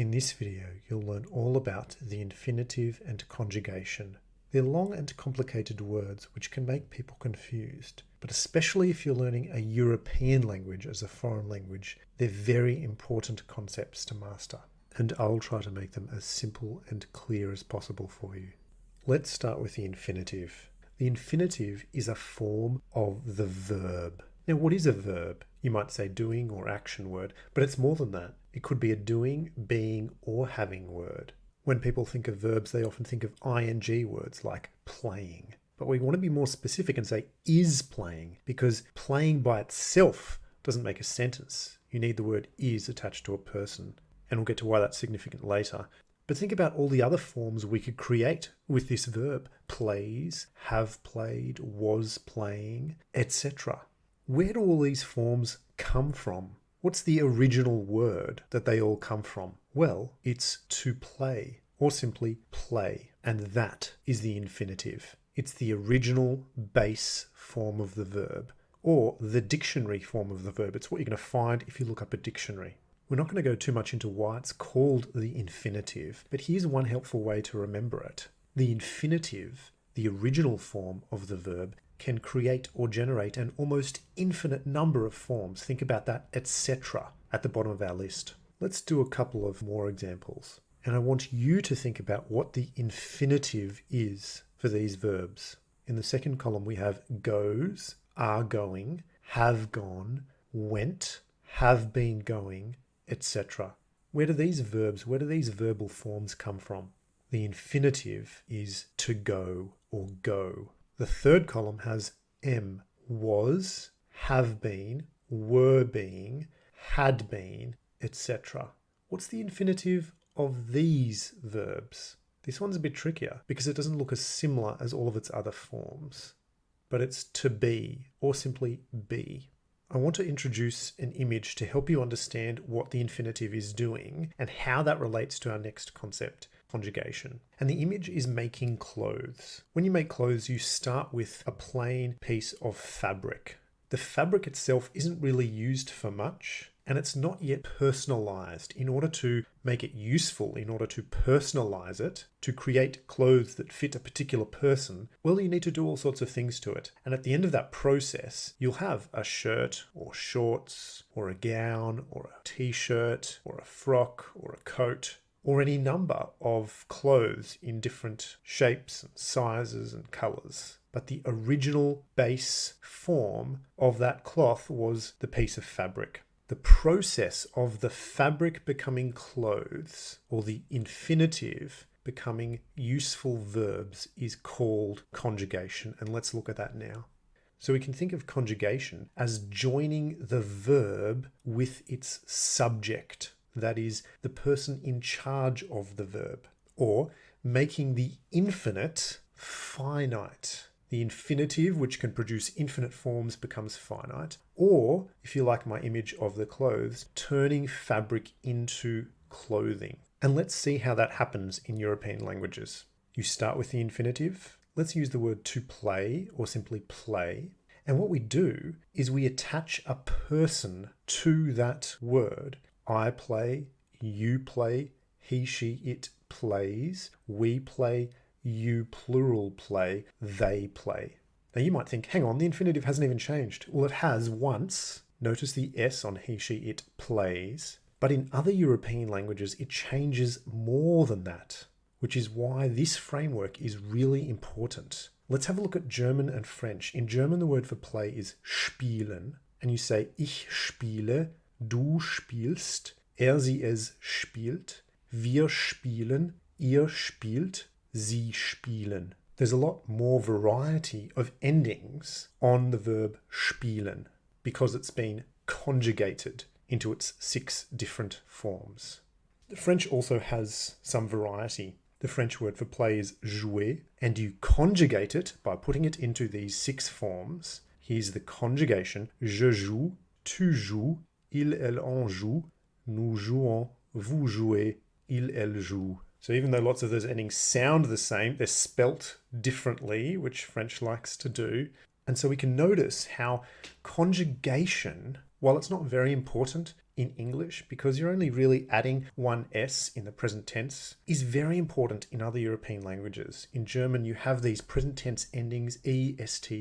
In this video, you'll learn all about the infinitive and conjugation. They're long and complicated words which can make people confused, but especially if you're learning a European language as a foreign language, they're very important concepts to master, and I'll try to make them as simple and clear as possible for you. Let's start with the infinitive. The infinitive is a form of the verb. Now, what is a verb? You might say doing or action word, but it's more than that. It could be a doing, being, or having word. When people think of verbs, they often think of ing words like playing. But we want to be more specific and say is playing, because playing by itself doesn't make a sentence. You need the word is attached to a person, and we'll get to why that's significant later. But think about all the other forms we could create with this verb. Plays, have played, was playing, etc. Where do all these forms come from? What's the original word that they all come from? Well, it's to play, or simply play, and that is the infinitive. It's the original base form of the verb, or the dictionary form of the verb. It's what you're going to find if you look up a dictionary. We're not going to go too much into why it's called the infinitive, but here's one helpful way to remember it. The infinitive, the original form of the verb, can create or generate an almost infinite number of forms. Think about that, etc. at the bottom of our list. Let's do a couple of more examples. And I want you to think about what the infinitive is for these verbs. In the second column, we have goes, are going, have gone, went, have been going, etc. Where do these verbal forms come from? The infinitive is to go or go. The third column has was, have been, were being, had been, etc. What's the infinitive of these verbs? This one's a bit trickier because it doesn't look as similar as all of its other forms, but it's to be or simply be. I want to introduce an image to help you understand what the infinitive is doing and how that relates to our next concept, conjugation. And the image is making clothes. When you make clothes, you start with a plain piece of fabric. The fabric itself isn't really used for much, and it's not yet personalized. In order to make it useful, in order to personalize it, to create clothes that fit a particular person, well, you need to do all sorts of things to it. And at the end of that process, you'll have a shirt or shorts or a gown or a t-shirt or a frock or a coat, or any number of clothes in different shapes and sizes and colors. But the original base form of that cloth was the piece of fabric. The process of the fabric becoming clothes, or the infinitive becoming useful verbs, is called conjugation. And let's look at that now. So we can think of conjugation as joining the verb with its subject. That is, the person in charge of the verb, or making the infinite finite. The infinitive, which can produce infinite forms, becomes finite. Or, if you like my image of the clothes, turning fabric into clothing. And let's see how that happens in European languages. You start with the infinitive. Let's use the word to play, or simply play. And what we do is we attach a person to that word. I play, you play, he, she, it plays, we play, you plural play, they play. Now you might think, hang on, the infinitive hasn't even changed. Well, it has once. Notice the S on he, she, it plays. But in other European languages, it changes more than that, which is why this framework is really important. Let's have a look at German and French. In German, the word for play is spielen, and you say ich spiele, du spielst, sie es spielt, wir spielen, ihr spielt, sie spielen. There's a lot more variety of endings on the verb spielen because it's been conjugated into its 6 different forms. The French also has some variety. The French word for play is jouer, and you conjugate it by putting it into these 6 forms. Here's the conjugation: je joue, tu joues, il, elle en joue, nous jouons, vous jouez, il, elle joue. So even though lots of those endings sound the same, they're spelt differently, which French likes to do. And so we can notice how conjugation, while it's not very important, in English, because you're only really adding one S in the present tense, is very important in other European languages. In German, you have these present tense endings est,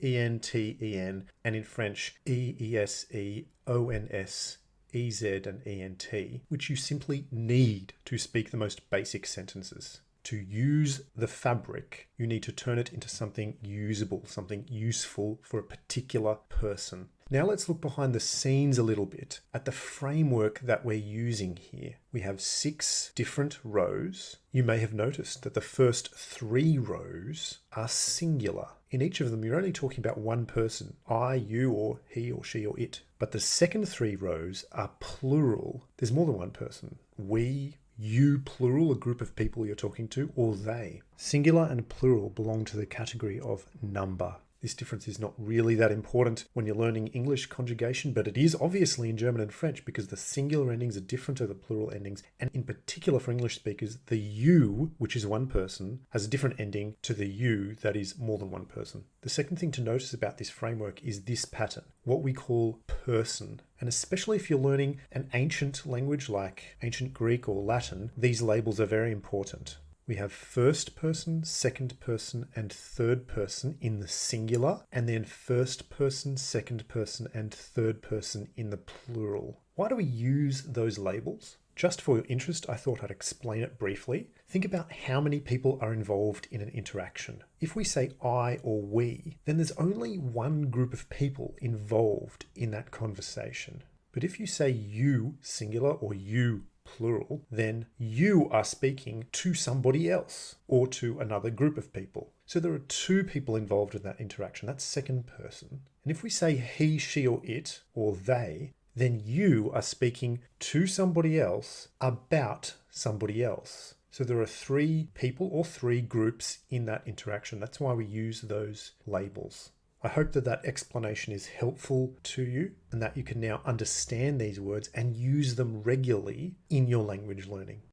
ent, en, and in French, eese, ons, ez, and ent, which you simply need to speak the most basic sentences. To use the fabric, you need to turn it into something usable, something useful for a particular person. Now let's look behind the scenes a little bit at the framework that we're using here. We have 6 different rows. You may have noticed that the first 3 rows are singular. In each of them, you're only talking about one person, I, you, or he, or she, or it. But the second 3 rows are plural. There's more than one person. We, you, plural, a group of people you're talking to, or they. Singular and plural belong to the category of number. This difference is not really that important when you're learning English conjugation, but it is obviously in German and French because the singular endings are different to the plural endings. And in particular for English speakers, the you, which is one person, has a different ending to the you that is more than one person. The second thing to notice about this framework is this pattern, what we call person. And especially if you're learning an ancient language like ancient Greek or Latin, these labels are very important. We have first person, second person, and third person in the singular, and then first person, second person, and third person in the plural. Why do we use those labels? Just for your interest, I thought I'd explain it briefly. Think about how many people are involved in an interaction. If we say I or we, then there's only one group of people involved in that conversation. But if you say you, singular, or you, plural, then you are speaking to somebody else or to another group of people. So there are 2 people involved in that interaction. That's second person. And if we say he, she, or it, or they, then you are speaking to somebody else about somebody else. So there are 3 people or 3 groups in that interaction. That's why we use those labels. I hope that that explanation is helpful to you and that you can now understand these words and use them regularly in your language learning.